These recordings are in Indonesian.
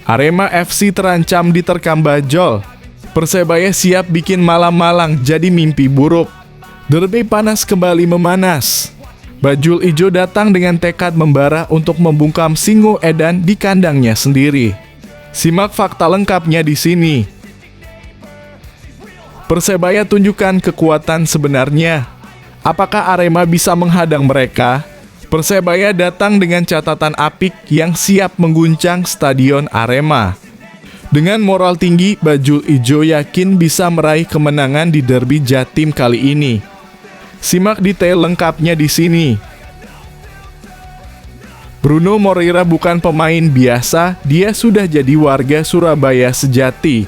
Arema FC terancam diterkam Bajol. Persebaya siap bikin malang-malang jadi mimpi buruk. Derby panas kembali memanas. Bajul Ijo datang dengan tekad membara untuk membungkam Singo Edan di kandangnya sendiri. Simak fakta lengkapnya di sini. Persebaya tunjukkan kekuatan sebenarnya. Apakah Arema bisa menghadang mereka? Persebaya datang dengan catatan apik yang siap mengguncang Stadion Arema. Dengan moral tinggi, Bajul Ijo yakin bisa meraih kemenangan di Derby Jatim kali ini. Simak detail lengkapnya di sini. Bruno Moreira bukan pemain biasa, dia sudah jadi warga Surabaya sejati.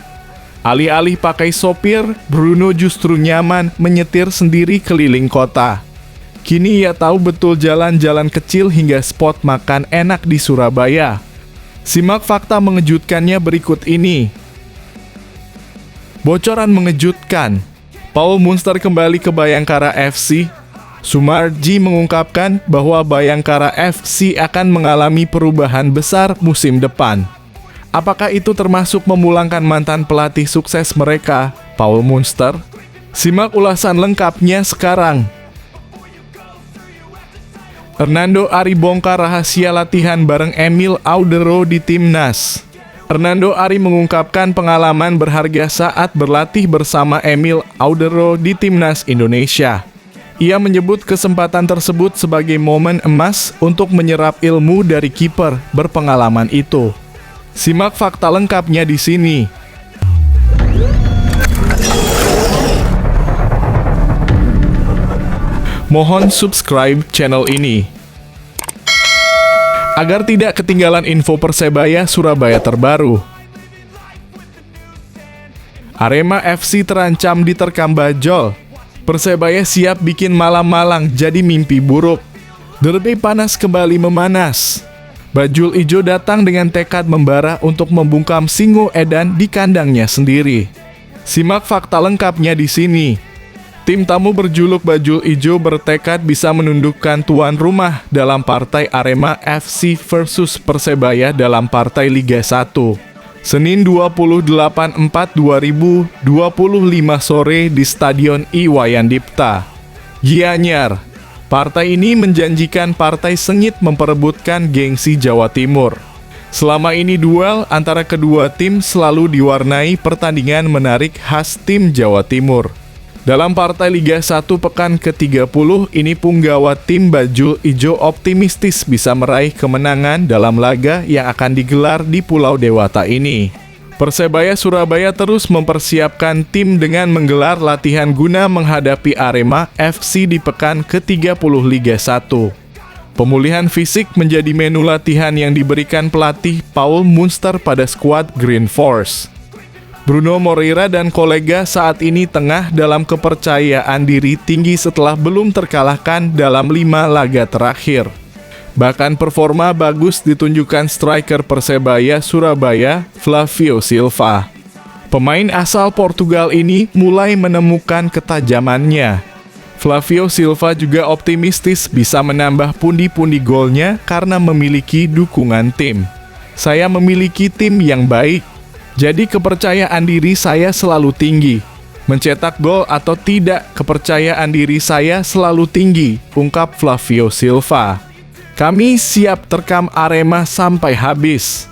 Alih-alih pakai sopir, Bruno justru nyaman menyetir sendiri keliling kota. Kini ia tahu betul jalan-jalan kecil hingga spot makan enak di Surabaya. Simak fakta mengejutkannya berikut ini. Bocoran mengejutkan. Paul Munster kembali ke Bayangkara FC. Sumarji mengungkapkan bahwa Bayangkara FC akan mengalami perubahan besar musim depan. Apakah itu termasuk memulangkan mantan pelatih sukses mereka, Paul Munster? Simak ulasan lengkapnya sekarang. Hernando Ari bongkar rahasia latihan bareng Emil Audero di Timnas. Hernando Ari mengungkapkan pengalaman berharga saat berlatih bersama Emil Audero di Timnas Indonesia. Ia menyebut kesempatan tersebut sebagai momen emas untuk menyerap ilmu dari kiper berpengalaman itu. Simak fakta lengkapnya di sini. Mohon subscribe channel ini agar tidak ketinggalan info Persebaya Surabaya terbaru. Arema FC terancam diterkam Bajol. Persebaya siap bikin malang-malang jadi mimpi buruk. Derby panas kembali memanas. Bajul Ijo datang dengan tekad membara untuk membungkam Singo Edan di kandangnya sendiri. Simak fakta lengkapnya di sini. Tim tamu berjuluk Bajul Ijo bertekad bisa menundukkan tuan rumah dalam partai Arema FC versus Persebaya dalam partai Liga 1. Senin 28/4/2025 sore di Stadion Iwayan Dipta, Gianyar. Partai ini menjanjikan partai sengit memperebutkan gengsi Jawa Timur. Selama ini duel antara kedua tim selalu diwarnai pertandingan menarik khas tim Jawa Timur. Dalam partai Liga 1 pekan ke-30 ini punggawa tim Bajul Ijo optimistis bisa meraih kemenangan dalam laga yang akan digelar di Pulau Dewata ini. Persebaya Surabaya terus mempersiapkan tim dengan menggelar latihan guna menghadapi Arema FC di pekan ke-30 Liga 1. Pemulihan fisik menjadi menu latihan yang diberikan pelatih Paul Munster pada skuad Green Force. Bruno Moreira dan kolega saat ini tengah dalam kepercayaan diri tinggi setelah belum terkalahkan dalam 5 laga terakhir. Bahkan performa bagus ditunjukkan striker Persebaya Surabaya, Flavio Silva. Pemain asal Portugal ini mulai menemukan ketajamannya. Flavio Silva juga optimistis bisa menambah pundi-pundi golnya karena memiliki dukungan tim. Saya memiliki tim yang baik. Jadi kepercayaan diri saya selalu tinggi. Mencetak gol atau tidak, kepercayaan diri saya selalu tinggi, ungkap Flavio Silva. Kami siap terkam Arema sampai habis.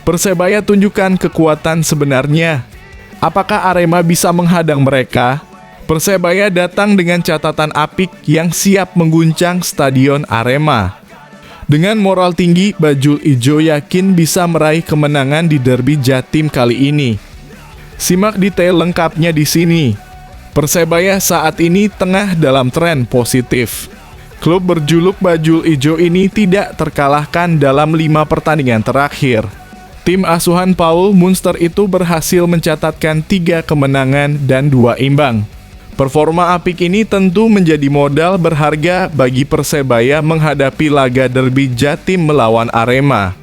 Persebaya tunjukkan kekuatan sebenarnya. Apakah Arema bisa menghadang mereka? Persebaya datang dengan catatan apik yang siap mengguncang Stadion Arema. Dengan moral tinggi, Bajul Ijo yakin bisa meraih kemenangan di Derby Jatim kali ini. Simak detail lengkapnya di sini. Persebaya saat ini tengah dalam tren positif. Klub berjuluk Bajul Ijo ini tidak terkalahkan dalam 5 pertandingan terakhir. Tim asuhan Paul Munster itu berhasil mencatatkan 3 kemenangan dan 2 imbang. Performa apik ini tentu menjadi modal berharga bagi Persebaya menghadapi laga Derby Jatim melawan Arema.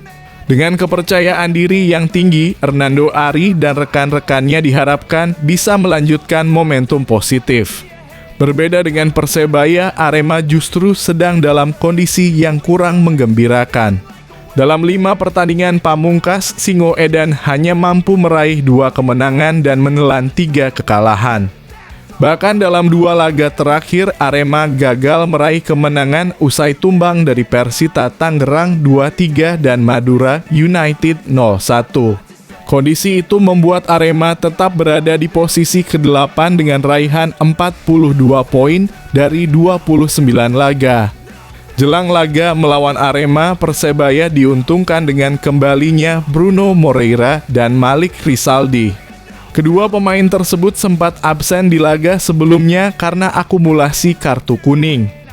Dengan kepercayaan diri yang tinggi, Hernando Ari dan rekan-rekannya diharapkan bisa melanjutkan momentum positif. Berbeda dengan Persebaya, Arema justru sedang dalam kondisi yang kurang menggembirakan. Dalam 5 pertandingan pamungkas, Singo Edan hanya mampu meraih 2 kemenangan dan menelan 3 kekalahan. Bahkan dalam 2 laga terakhir, Arema gagal meraih kemenangan usai tumbang dari Persita Tangerang 2-3 dan Madura United 0-1. Kondisi itu membuat Arema tetap berada di posisi ke-8 dengan raihan 42 poin dari 29 laga. Jelang laga melawan Arema, Persebaya diuntungkan dengan kembalinya Bruno Moreira dan Malik Rizaldi. Kedua pemain tersebut sempat absen di laga sebelumnya karena akumulasi kartu kuning.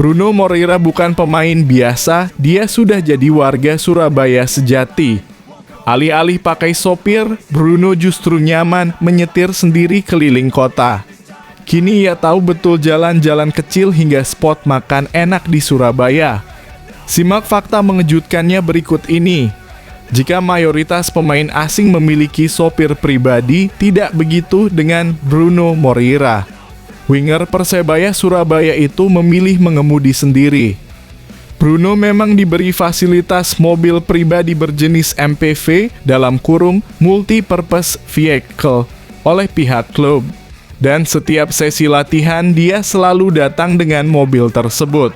Bruno Moreira bukan pemain biasa, dia sudah jadi warga Surabaya sejati. Alih-alih pakai sopir, Bruno justru nyaman menyetir sendiri keliling kota. Kini ia tahu betul jalan-jalan kecil hingga spot makan enak di Surabaya. Simak fakta mengejutkannya berikut ini. Jika mayoritas pemain asing memiliki sopir pribadi, tidak begitu dengan Bruno Moreira. Winger Persebaya Surabaya itu memilih mengemudi sendiri. Bruno memang diberi fasilitas mobil pribadi berjenis MPV dalam kurung multi-purpose vehicle oleh pihak klub. Dan setiap sesi latihan dia selalu datang dengan mobil tersebut.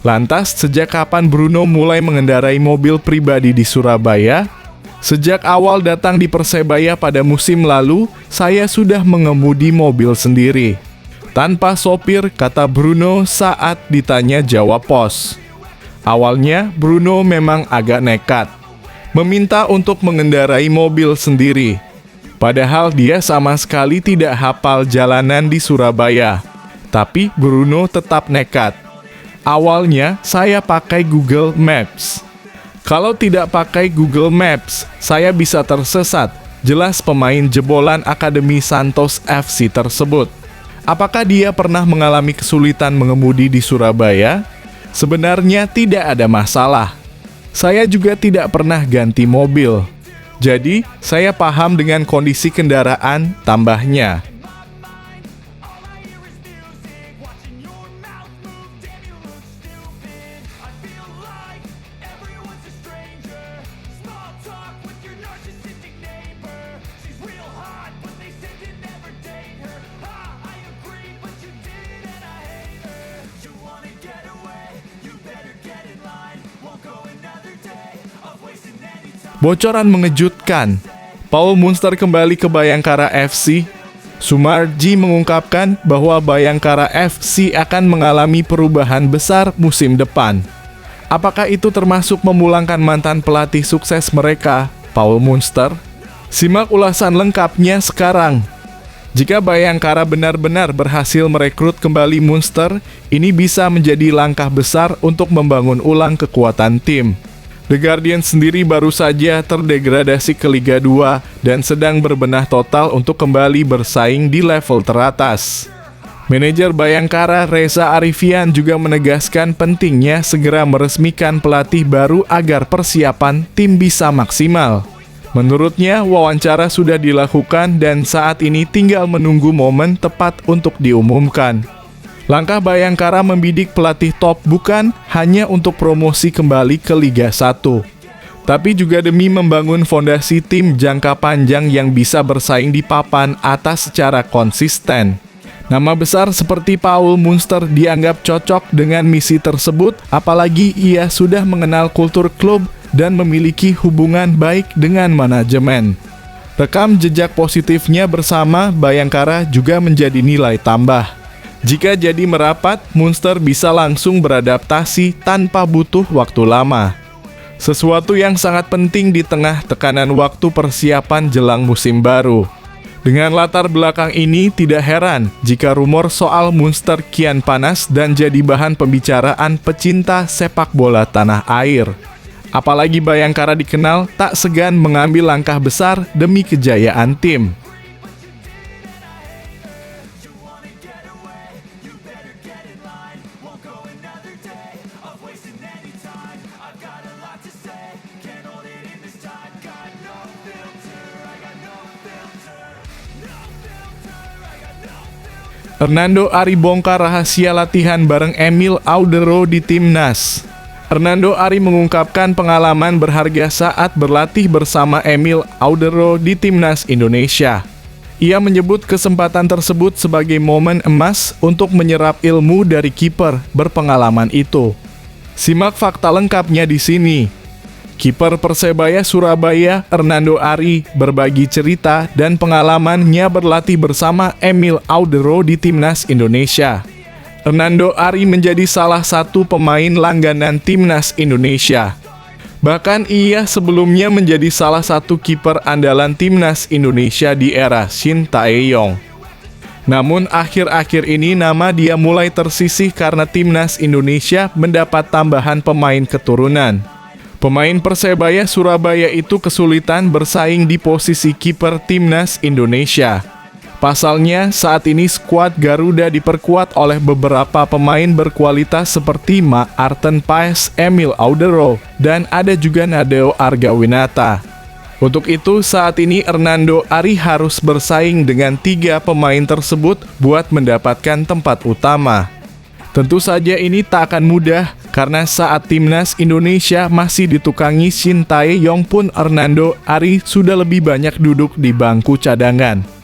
Lantas, sejak kapan Bruno mulai mengendarai mobil pribadi di Surabaya? Sejak awal datang di Persebaya pada musim lalu, saya sudah mengemudi mobil sendiri. Tanpa sopir, kata Bruno saat ditanya jawab pos. Awalnya, Bruno memang agak nekat, meminta untuk mengendarai mobil sendiri. Padahal dia sama sekali tidak hafal jalanan di Surabaya. Tapi Bruno tetap nekat. Awalnya, saya pakai Google Maps. Kalau tidak pakai Google Maps, saya bisa tersesat. Jelas pemain jebolan Akademi Santos FC tersebut. Apakah dia pernah mengalami kesulitan mengemudi di Surabaya? Sebenarnya tidak ada masalah. Saya juga tidak pernah ganti mobil. Jadi, saya paham dengan kondisi kendaraan, tambahnya. Bocoran mengejutkan. Paul Munster kembali ke Bayangkara FC. Sumarji mengungkapkan bahwa Bayangkara FC akan mengalami perubahan besar musim depan. Apakah itu termasuk memulangkan mantan pelatih sukses mereka, Paul Munster? Simak ulasan lengkapnya sekarang. Jika Bayangkara benar-benar berhasil merekrut kembali Munster, ini bisa menjadi langkah besar untuk membangun ulang kekuatan tim. The Guardian sendiri baru saja terdegradasi ke Liga 2 dan sedang berbenah total untuk kembali bersaing di level teratas. Manajer Bayangkara Reza Arifian juga menegaskan pentingnya segera meresmikan pelatih baru agar persiapan tim bisa maksimal. Menurutnya, wawancara sudah dilakukan dan saat ini tinggal menunggu momen tepat untuk diumumkan. Langkah Bayangkara membidik pelatih top bukan hanya untuk promosi kembali ke Liga 1, tapi juga demi membangun fondasi tim jangka panjang yang bisa bersaing di papan atas secara konsisten. Nama besar seperti Paul Munster dianggap cocok dengan misi tersebut, apalagi ia sudah mengenal kultur klub dan memiliki hubungan baik dengan manajemen. Rekam jejak positifnya bersama Bayangkara juga menjadi nilai tambah. Jika jadi merapat, Munster bisa langsung beradaptasi tanpa butuh waktu lama. Sesuatu yang sangat penting di tengah tekanan waktu persiapan jelang musim baru. Dengan latar belakang ini, tidak heran jika rumor soal Munster kian panas dan jadi bahan pembicaraan pecinta sepak bola tanah air. Apalagi Bayangkara dikenal tak segan mengambil langkah besar demi kejayaan tim. Hernando Ari bongkar rahasia latihan bareng Emil Audero di Timnas. Hernando Ari mengungkapkan pengalaman berharga saat berlatih bersama Emil Audero di Timnas Indonesia. Ia menyebut kesempatan tersebut sebagai momen emas untuk menyerap ilmu dari kiper berpengalaman itu. Simak fakta lengkapnya di sini. Kiper Persebaya Surabaya, Hernando Ari, berbagi cerita dan pengalamannya berlatih bersama Emil Audero di Timnas Indonesia. Hernando Ari menjadi salah satu pemain langganan Timnas Indonesia. Bahkan ia sebelumnya menjadi salah satu kiper andalan Timnas Indonesia di era Shin Tae-yong. Namun akhir-akhir ini nama dia mulai tersisih karena Timnas Indonesia mendapat tambahan pemain keturunan. Pemain Persebaya Surabaya itu kesulitan bersaing di posisi kiper Timnas Indonesia. Pasalnya, saat ini skuad Garuda diperkuat oleh beberapa pemain berkualitas seperti Maarten Paes, Emil Audero, dan ada juga Nadeo Argawinata. Untuk itu, saat ini Hernando Ari harus bersaing dengan 3 pemain tersebut buat mendapatkan tempat utama. Tentu saja ini tak akan mudah, karena saat Timnas Indonesia masih ditukangi Shin Tae-yong pun Hernando Ari sudah lebih banyak duduk di bangku cadangan.